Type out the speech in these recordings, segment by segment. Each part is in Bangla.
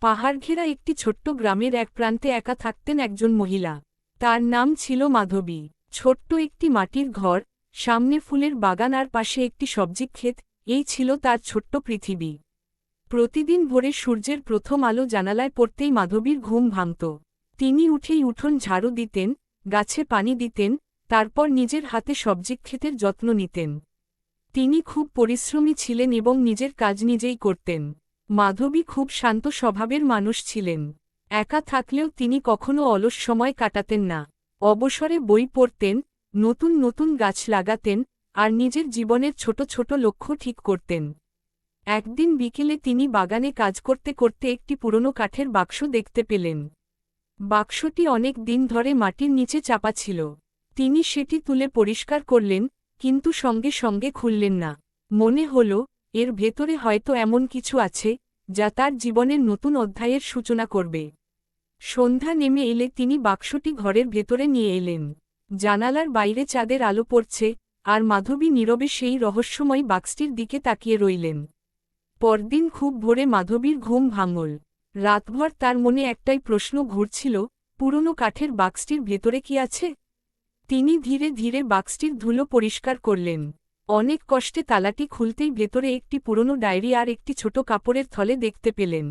পাহাড়ঘেরা একটি ছোট্ট গ্রামের এক প্রান্তে একা থাকতেন একজন মহিলা। তার নাম ছিল মাধবী। ছোট্ট একটি মাটির ঘর, সামনে ফুলের বাগান আর পাশে একটি সবজি ক্ষেত, এই ছিল তার ছোট্ট পৃথিবী। প্রতিদিন ভোরে সূর্যের প্রথম আলো জানালায় পড়তেই মাধবীর ঘুম ভাঙত। তিনি উঠেই উঠোন ঝাড়ু দিতেন, গাছে পানি দিতেন, তারপর নিজের হাতে সবজি ক্ষেতের যত্ন নিতেন। তিনি খুব পরিশ্রমী ছিলেন এবং নিজের কাজ নিজেই করতেন। মাধবী খুব শান্ত স্বভাবের মানুষ ছিলেন। একা থাকলেও তিনি কখনো অলস সময় কাটাতেন না। অবসরে বই পড়তেন, নতুন নতুন গাছ লাগাতেন, আর নিজের জীবনের ছোট ছোট লক্ষ্য ঠিক করতেন। একদিন বিকেলে তিনি বাগানে কাজ করতে করতে একটি পুরনো কাঠের বাক্স দেখতে পেলেন। বাক্সটি অনেক দিন ধরে মাটির নিচে চাপা ছিল। তিনি সেটি তুলে পরিষ্কার করলেন, কিন্তু সঙ্গে সঙ্গে খুললেন না। মনে হল, এর ভেতরে হয়তো এমন কিছু আছে যা তার জীবনের নতুন অধ্যায়ের সূচনা করবে। সন্ধ্যা নেমে এলে তিনি বাক্সটি ঘরের ভেতরে নিয়ে এলেন। জানালার বাইরে চাঁদের আলো পড়ছে, আর মাধবী নীরবে সেই রহস্যময় বাক্সটির দিকে তাকিয়ে রইলেন। পরদিন খুব ভোরে মাধবীর ঘুম ভাঙল। রাতভর তার মনে একটাই প্রশ্ন ঘুরছিল, পুরনো কাঠের বাক্সটির ভেতরে কি আছে? তিনি ধীরে ধীরে বাক্সটির ধুলো পরিষ্কার করলেন। অনেক কষ্টে তালাটি খুলতেই ভেতরে একটি পুরনো ডায়েরি আর একটি ছোট কাপড়ের থলে দেখতে পেলেন।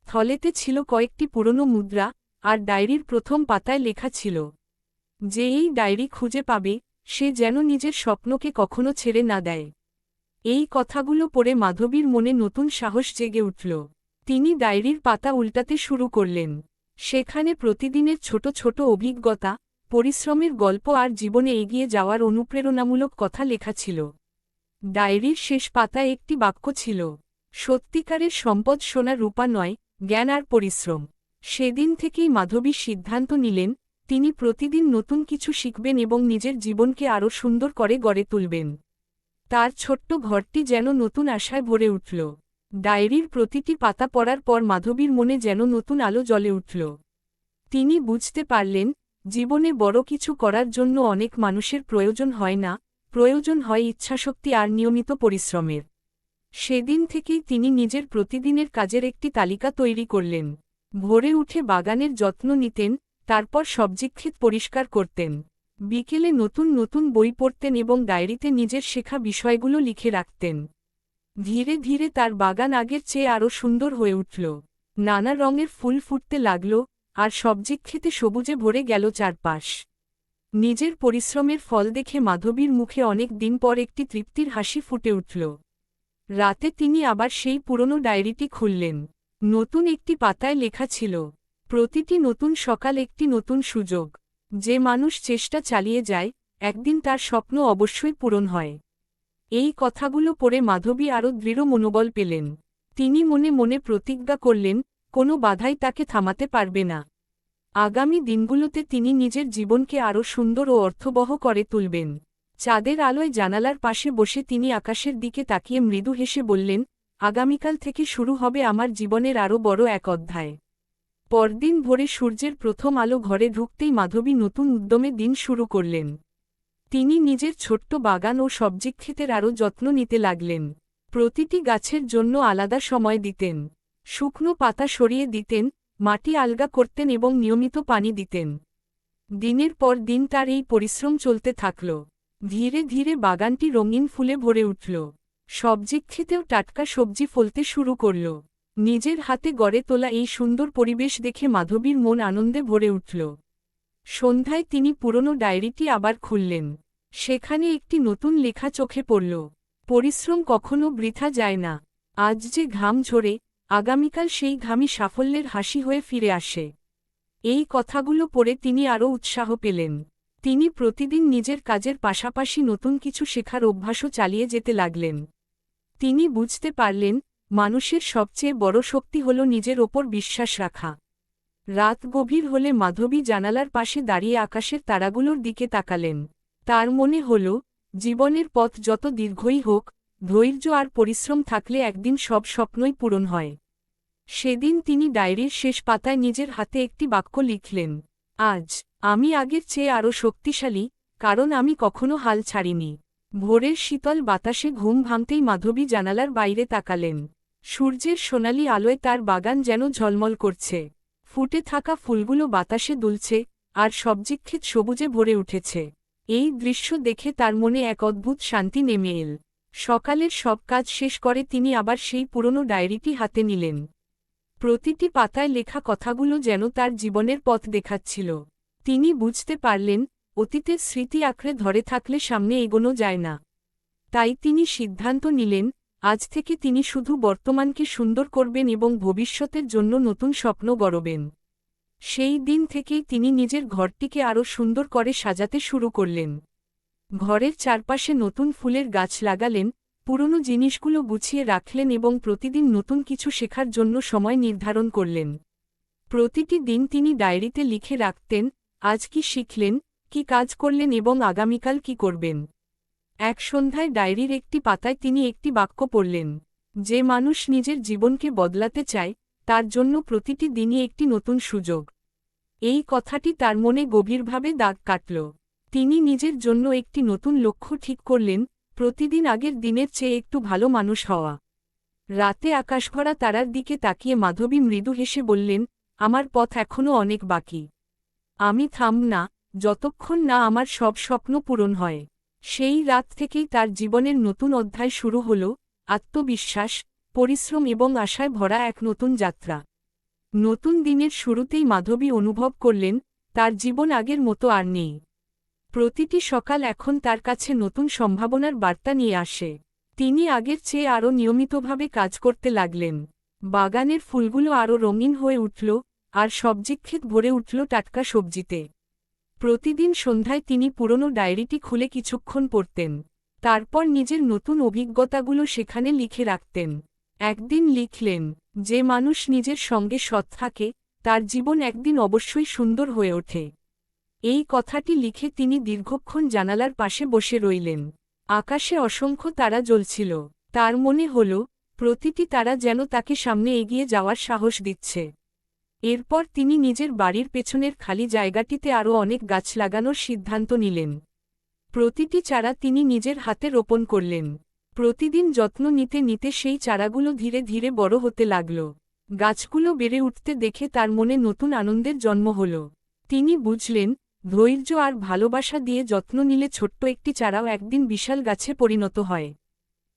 থলেতে ছিল কয়েকটি পুরনো মুদ্রা, আর ডায়েরির প্রথম পাতায় লেখা ছিল, যে এই ডায়েরি খুঁজে পাবে, সে যেন নিজের স্বপ্নকে কখনো ছেড়ে না দেয়। এই কথাগুলো পড়ে মাধবীর মনে নতুন সাহস জেগে উঠল। তিনি ডায়েরির পাতা উল্টাতে শুরু করলেন। সেখানে প্রতিদিনের ছোট ছোট অভিজ্ঞতা, পরিশ্রমের গল্প আর জীবনে এগিয়ে যাওয়ার অনুপ্রেরণামূলক কথা লেখা ছিল। ডায়েরির শেষ পাতায় একটি বাক্য ছিল, সত্যিকারের সম্পদ সোনা রূপা নয়, জ্ঞান আর পরিশ্রম। সেদিন থেকেই মাধবী সিদ্ধান্ত নিলেন, তিনি প্রতিদিন নতুন কিছু শিখবেন এবং নিজের জীবনকে আরও সুন্দর করে গড়ে তুলবেন। তার ছোট্ট ঘরটি যেন নতুন আশায় ভরে উঠল। ডায়েরির প্রতিটি পাতা পড়ার পর মাধবীর মনে যেন নতুন আলো জ্বলে উঠল। তিনি বুঝতে পারলেন, জীবনে বড় কিছু করার জন্য অনেক মানুষের প্রয়োজন হয় না, প্রয়োজন হয় ইচ্ছাশক্তি আর নিয়মিত পরিশ্রমের। সেদিন থেকেই তিনি নিজের প্রতিদিনের কাজের একটি তালিকা তৈরি করলেন। ভোরে উঠে বাগানের যত্ন নিতেন, তারপর সবজিক্ষেত পরিষ্কার করতেন। বিকেলে নতুন নতুন বই পড়তেন এবং ডায়েরিতে নিজের শেখা বিষয়গুলো লিখে রাখতেন। ধীরে ধীরে তার বাগান আগের চেয়ে আরও সুন্দর হয়ে উঠল। নানা রঙের ফুল ফুটতে লাগল, আর সবজিক্ষেতে সবুজে ভরে গেল চারপাশ। নিজের পরিশ্রমের ফল দেখে মাধবীর মুখে অনেক দিন পর একটি তৃপ্তির হাসি ফুটে উঠল। রাতে তিনি আবার সেই পুরনো ডায়েরিটি খুললেন। নতুন একটি পাতায় লেখা ছিল, প্রতিটি নতুন সকাল একটি নতুন সুযোগ। যে মানুষ চেষ্টা চালিয়ে যায়, একদিন তার স্বপ্ন অবশ্যই পূরণ হয়। এই কথাগুলো পড়ে মাধবী আরও দৃঢ় মনোবল পেলেন। তিনি মনে মনে প্রতিজ্ঞা করলেন, কোনো বাধাই তাকে থামাতে পারবে না। আগামী দিনগুলোতে তিনি নিজের জীবনকে আরও সুন্দর ও অর্থবহ করে তুলবেন। চাঁদের আলোয় জানালার পাশে বসে তিনি আকাশের দিকে তাকিয়ে মৃদু হেসে বললেন, আগামীকাল থেকে শুরু হবে আমার জীবনের আরও বড় এক অধ্যায়। পরদিন ভোরে সূর্যের প্রথম আলো ঘরে ঢুকতেই মাধবী নতুন উদ্যমে দিন শুরু করলেন। তিনি নিজের ছোট্ট বাগান ও সবজিক্ষেতের আরও যত্ন নিতে লাগলেন। প্রতিটি গাছের জন্য আলাদা সময় দিতেন। শুকনো পাতা সরিয়ে দিতেন, মাটি আলগা করতেন এবং নিয়মিত পানি দিতেন। দিনের পর দিন তার এই পরিশ্রম চলতে থাকল। ধীরে ধীরে বাগানটি রঙিন ফুলে ভরে উঠল। সবজিক্ষেতেও টাটকা সবজি ফলতে শুরু করল। নিজের হাতে গড়ে তোলা এই সুন্দর পরিবেশ দেখে মাধবীর মন আনন্দে ভরে উঠল। সন্ধ্যায় তিনি পুরনো ডায়েরিটি আবার খুললেন। সেখানে একটি নতুন লেখা চোখে পড়ল, পরিশ্রম কখনো বৃথা যায় না। আজ যে ঘাম ঝরে, আগামীকাল সেই ঘামই সাফল্যের হাসি হয়ে ফিরে আসে। এই কথাগুলো পড়ে তিনি আরও উৎসাহ পেলেন। তিনি প্রতিদিন নিজের কাজের পাশাপাশি নতুন কিছু শেখার অভ্যাসও চালিয়ে যেতে লাগলেন। তিনি বুঝতে পারলেন, মানুষের সবচেয়ে বড় শক্তি হল নিজের ওপর বিশ্বাস রাখা। রাত গভীর হলে মাধবী জানালার পাশে দাঁড়িয়ে আকাশের তারাগুলোর দিকে তাকালেন। তার মনে হল, জীবনের পথ যত দীর্ঘই হোক, ধৈর্য আর পরিশ্রম থাকলে একদিন সব স্বপ্নই পূরণ হয়। সেদিন তিনি ডায়েরির শেষ পাতায় নিজের হাতে একটি বাক্য লিখলেন, আজ আমি আগের চেয়ে আরও শক্তিশালী, কারণ আমি কখনো হাল ছাড়িনি। ভোরের শীতল বাতাসে ঘুম ভাঙতেই মাধবী জানালার বাইরে তাকালেন। সূর্যের সোনালি আলোয় তার বাগান যেন ঝলমল করছে। ফুটে থাকা ফুলগুলো বাতাসে দুলছে, আর সবজিক্ষেত সবুজে ভরে উঠেছে। এই দৃশ্য দেখে তার মনে এক অদ্ভুত শান্তি নেমে এল। সকালের সব কাজ শেষ করে তিনি আবার সেই পুরনো ডায়েরিটি হাতে নিলেন। প্রতিটি পাতায় লেখা কথাগুলো যেন তার জীবনের পথ দেখাচ্ছিল। তিনি বুঝতে পারলেন, অতীতের স্মৃতি আঁকড়ে ধরে থাকলে সামনে এগোনো যায় না। তাই তিনি সিদ্ধান্ত নিলেন, আজ থেকে তিনি শুধু বর্তমানকে সুন্দর করবেন এবং ভবিষ্যতের জন্য নতুন স্বপ্ন গড়বেন। সেই দিন থেকেই তিনি নিজের ঘরটিকে আরও সুন্দর করে সাজাতে শুরু করলেন। ঘরের চারপাশে নতুন ফুলের গাছ লাগালেন, পুরনো জিনিসগুলো গুছিয়ে রাখলেন এবং প্রতিদিন নতুন কিছু শেখার জন্য সময় নির্ধারণ করলেন। প্রতিটি দিন তিনি ডায়েরিতে লিখে রাখতেন, আজ কি শিখলেন, কি কাজ করলেন এবং আগামীকাল কি করবেন। এক সন্ধ্যায় ডায়েরির একটি পাতায় তিনি একটি বাক্য পড়লেন, যে মানুষ নিজের জীবনকে বদলাতে চায়, তার জন্য প্রতিটি দিনই একটি নতুন সুযোগ। এই কথাটি তার মনে গভীরভাবে দাগ কাটল। তিনি নিজের জন্য একটি নতুন লক্ষ্য ঠিক করলেন, প্রতিদিন আগের দিনের চেয়ে একটু ভালো মানুষ হওয়া। রাতে আকাশভরা তারার দিকে তাকিয়ে মাধবী মৃদু হেসে বললেন, আমার পথ এখনও অনেক বাকি। আমি থাম না, যতক্ষণ না আমার সব স্বপ্ন পূরণ হয়। সেই রাত থেকেই তার জীবনের নতুন অধ্যায় শুরু হল, আত্মবিশ্বাস, পরিশ্রম এবং আশায় ভরা এক নতুন যাত্রা। নতুন দিনের শুরুতেই মাধবী অনুভব করলেন, তার জীবন আগের মতো আর নেই। প্রতিটি সকাল এখন তার কাছে নতুন সম্ভাবনার বার্তা নিয়ে আসে। তিনি আগের চেয়ে আরও নিয়মিতভাবে কাজ করতে লাগলেন। বাগানের ফুলগুলো আরও রঙিন হয়ে উঠল, আর সবজিক্ষেত ভরে উঠল টাটকা সবজিতে। প্রতিদিন সন্ধ্যায় তিনি পুরনো ডায়েরিটি খুলে কিছুক্ষণ পড়তেন। তারপর নিজের নতুন অভিজ্ঞতাগুলো সেখানে লিখে রাখতেন। একদিন লিখলেন, যে মানুষ নিজের সঙ্গে সৎ থাকে, তার জীবন একদিন অবশ্যই সুন্দর হয়ে ওঠে। এই কথাটি লিখে তিনি দীর্ঘক্ষণ জানালার পাশে বসে রইলেন। আকাশে অসংখ্য তারা জ্বলছিল। তার মনে হল, প্রতিটি তারা যেন তাকে সামনে এগিয়ে যাওয়ার সাহস দিচ্ছে। এরপর তিনি নিজের বাড়ির পেছনের খালি জায়গাটিতে আরও অনেক গাছ লাগানোর সিদ্ধান্ত নিলেন। প্রতিটি চারা তিনি নিজের হাতে রোপণ করলেন। প্রতিদিন যত্ন নিতে নিতে সেই চারাগুলো ধীরে ধীরে বড় হতে লাগল। গাছগুলো বেড়ে উঠতে দেখে তার মনে নতুন আনন্দের জন্ম হল। তিনি বুঝলেন, ধৈর্য আর ভালোবাসা দিয়ে যত্ন নিলে ছোট্ট একটি চারাও একদিন বিশাল গাছে পরিণত হয়।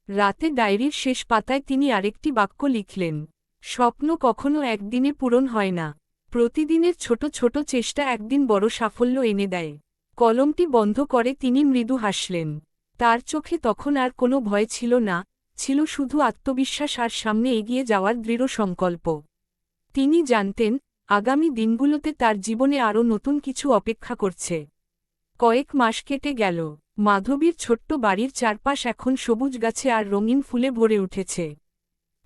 রাতে ডায়েরির শেষ পাতায় তিনি আরেকটি বাক্য লিখলেন, স্বপ্ন কখনো একদিনে পূরণ হয় না, প্রতিদিনের ছোট ছোট চেষ্টা একদিন বড় সাফল্য এনে দেয়। কলমটি বন্ধ করে তিনি মৃদু হাসলেন। তার চোখে তখন আর কোনো ভয় ছিল না, ছিল শুধু আত্মবিশ্বাস আর সামনে এগিয়ে যাওয়ার দৃঢ় সংকল্প। তিনি জানতেন, আগামী দিনগুলোতে তার জীবনে আরও নতুন কিছু অপেক্ষা করছে। কয়েক মাস কেটে গেল। মাধবীর ছোট্ট বাড়ির চারপাশ এখন সবুজ গাছে আর রঙিন ফুলে ভরে উঠেছে।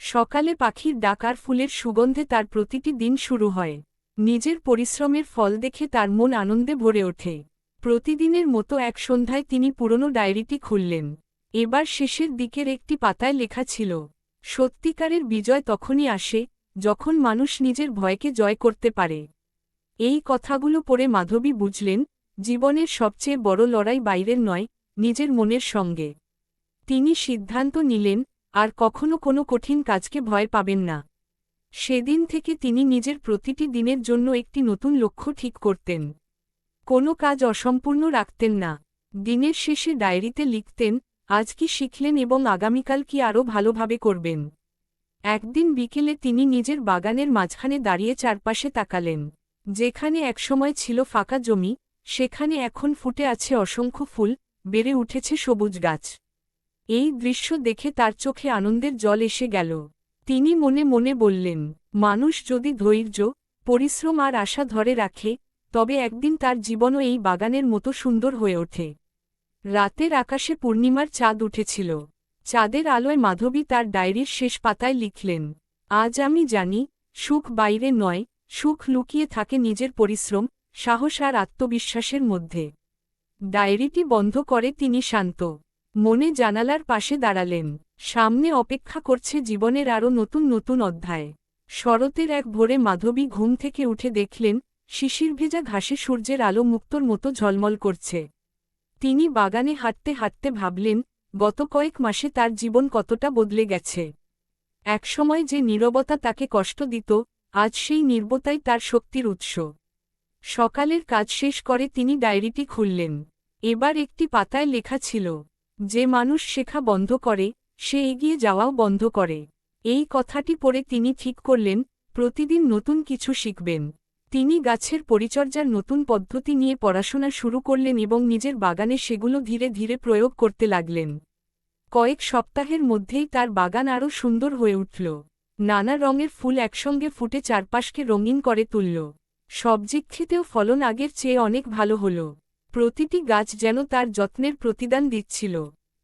সকালে পাখির ডাক আর ফুলের সুগন্ধে তার প্রতিটি দিন শুরু হয়। নিজের পরিশ্রমের ফল দেখে তার মন আনন্দে ভরে ওঠে। প্রতিদিনের মতো এক সন্ধ্যায় তিনি পুরনো ডায়েরিটি খুললেন। এবার শেষের দিকের একটি পাতায় লেখা ছিল, সত্যিকারের বিজয় তখনই আসে, যখন মানুষ নিজের ভয়কে জয় করতে পারে। এই কথাগুলো পড়ে মাধবী বুঝলেন, জীবনের সবচেয়ে বড় লড়াই বাইরের নয়, নিজের মনের সঙ্গে। তিনি সিদ্ধান্ত নিলেন, আর কখনো কোনো কঠিন কাজকে ভয় পাবেন না। সেদিন থেকে তিনি নিজের প্রতিটি দিনের জন্য একটি নতুন লক্ষ্য ঠিক করতেন। কোনো কাজ অসম্পূর্ণ রাখতেন না। দিনের শেষে ডায়েরিতে লিখতেন, আজ কি শিখলেন এবং আগামীকাল কি আরও ভালোভাবে করবেন। একদিন বিকেলে তিনি নিজের বাগানের মাঝখানে দাঁড়িয়ে চারপাশে তাকালেন। যেখানে একসময় ছিল ফাঁকা জমি, সেখানে এখন ফুটে আছে অসংখ্য ফুল, বেড়ে উঠেছে সবুজ গাছ। এই দৃশ্য দেখে তার চোখে আনন্দের জল এসে গেল। তিনি মনে মনে বললেন, মানুষ যদি ধৈর্য, পরিশ্রম আর আশা ধরে রাখে, তবে একদিন তার জীবনও এই বাগানের মতো সুন্দর হয়ে ওঠে। রাতের আকাশে পূর্ণিমার চাঁদ উঠেছিল। চাঁদের আলোয় মাধবী তার ডায়েরির শেষ পাতায় লিখলেন, আজ আমি জানি, সুখ বাইরে নয়, সুখ লুকিয়ে থাকে নিজের পরিশ্রম, সাহস আর আত্মবিশ্বাসের মধ্যে। ডায়েরিটি বন্ধ করে তিনি শান্ত মনে জানালার পাশে দাঁড়ালেন। সামনে অপেক্ষা করছে জীবনের আরও নতুন নতুন অধ্যায়। শরতের এক ভোরে মাধবী ঘুম থেকে উঠে দেখলেন, শিশিরভেজা ঘাসে সূর্যের আলো মুক্তোর মতো ঝলমল করছে। তিনি বাগানে হাঁটতে হাঁটতে ভাবলেন, গত কয়েক মাসে তার জীবন কতটা বদলে গেছে। একসময় যে নীরবতা তাকে কষ্ট দিত, আজ সেই নীরবতাই তার শক্তির উৎস। সকালের কাজ শেষ করে তিনি ডায়েরিটি খুললেন। এবার একটি পাতায় লেখা ছিল, যে মানুষ শেখা বন্ধ করে, সে এগিয়ে যাওয়াও বন্ধ করে। এই কথাটি পড়ে তিনি ঠিক করলেন, প্রতিদিন নতুন কিছু শিখবেন। তিনি গাছের পরিচর্যার নতুন পদ্ধতি নিয়ে পড়াশোনা শুরু করলেন এবং নিজের বাগানে সেগুলো ধীরে ধীরে প্রয়োগ করতে লাগলেন। কয়েক সপ্তাহের মধ্যেই তার বাগান আরও সুন্দর হয়ে উঠল। নানা রঙের ফুল একসঙ্গে ফুটে চারপাশকে রঙিন করে তুলল। সবজি খেতেও ফলন আগের চেয়ে অনেক ভালো হল। প্রতিটি গাছ যেন তার যত্নের প্রতিদান দিচ্ছিল।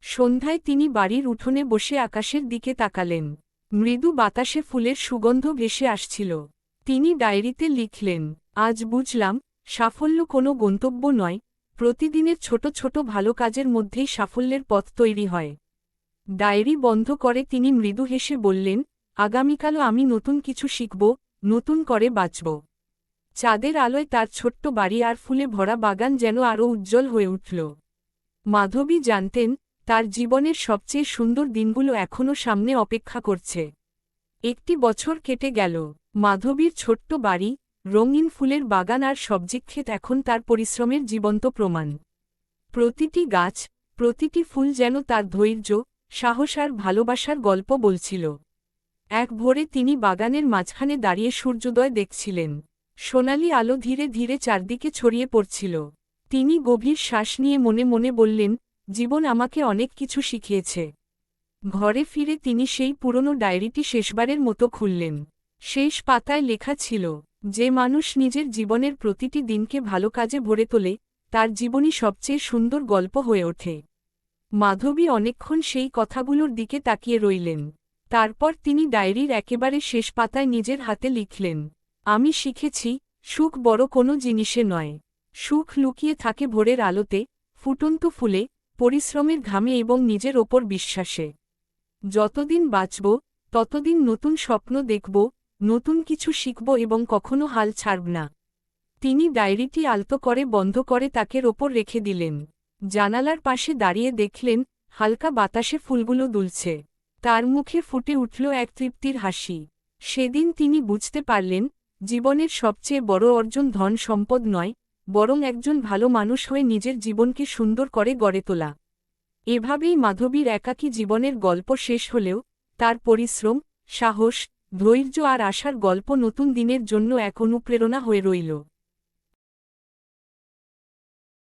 সন্ধ্যায় তিনি বাড়ির উঠোনে বসে আকাশের দিকে তাকালেন। মৃদু বাতাসে ফুলের সুগন্ধ ভেসে আসছিল। তিনি ডায়েরিতে লিখলেন, আজ বুঝলাম, সাফল্য কোনো গন্তব্য নয়, প্রতিদিনের ছোট ছোট ভালো কাজের মধ্যেই সাফল্যের পথ তৈরি হয়। ডায়েরি বন্ধ করে তিনি মৃদু হেসে বললেন, আগামীকালও আমি নতুন কিছু শিখব, নতুন করে বাঁচব। চাঁদের আলোয় তার ছোট্ট বাড়ি আর ফুলে ভরা বাগান যেন আরও উজ্জ্বল হয়ে উঠল। মাধবী জানতেন, তার জীবনের সবচেয়ে সুন্দর দিনগুলো এখনও সামনে অপেক্ষা করছে। একটি বছর কেটে গেল। মাধবীর ছোট্ট বাড়ি, রঙিন ফুলের বাগান আর সবজিক্ষেত এখন তার পরিশ্রমের জীবন্ত প্রমাণ। প্রতিটি গাছ, প্রতিটি ফুল যেন তার ধৈর্য, সাহস আর ভালোবাসার গল্প বলছিল। এক ভোরে তিনি বাগানের মাঝখানে দাঁড়িয়ে সূর্যোদয় দেখছিলেন। সোনালি আলো ধীরে ধীরে চারদিকে ছড়িয়ে পড়ছিল। তিনি গভীর শ্বাস নিয়ে মনে মনে বললেন, জীবন আমাকে অনেক কিছু শিখিয়েছে। ঘরে ফিরে তিনি সেই পুরনো ডায়েরিটি শেষবারের মতো খুললেন। শেষ পাতায় লেখা ছিল, যে মানুষ নিজের জীবনের প্রতিটি দিনকে ভালো কাজে ভরে তোলে, তার জীবনই সবচেয়ে সুন্দর গল্প হয়ে ওঠে। মাধবী অনেকক্ষণ সেই কথাগুলোর দিকে তাকিয়ে রইলেন। তারপর তিনি ডায়েরির একেবারে শেষ পাতায় নিজের হাতে লিখলেন, আমি শিখেছি, সুখ বড় কোনো জিনিসে নয়। সুখ লুকিয়ে থাকে ভোরের আলোতে, ফুটন্ত ফুলে, পরিশ্রমের ঘামে এবং নিজের ওপর বিশ্বাসে। যতদিন বাঁচব, ততদিন নতুন স্বপ্ন দেখব, নতুন কিছু শিখব এবং কখনো হাল ছাড়ব না। তিনি ডায়েরিটি আলতো করে বন্ধ করে তাকের ওপর রেখে দিলেন। জানালার পাশে দাঁড়িয়ে দেখলেন, হালকা বাতাসে ফুলগুলো দুলছে। তার মুখে ফুটে উঠল এক তৃপ্তির হাসি। সেদিন তিনি বুঝতে পারলেন, জীবনের সবচেয়ে বড় অর্জন ধন সম্পদ নয়, বরং একজন ভালো মানুষ হয়ে নিজের জীবনকে সুন্দর করে গড়ে তোলা। এভাবেই মাধবীর একাকী জীবনের গল্প শেষ হলেও, তার পরিশ্রম, সাহস, ধৈর্য আর আশার গল্প নতুন দিনের জন্য এক অনুপ্রেরণা হয়ে রইল।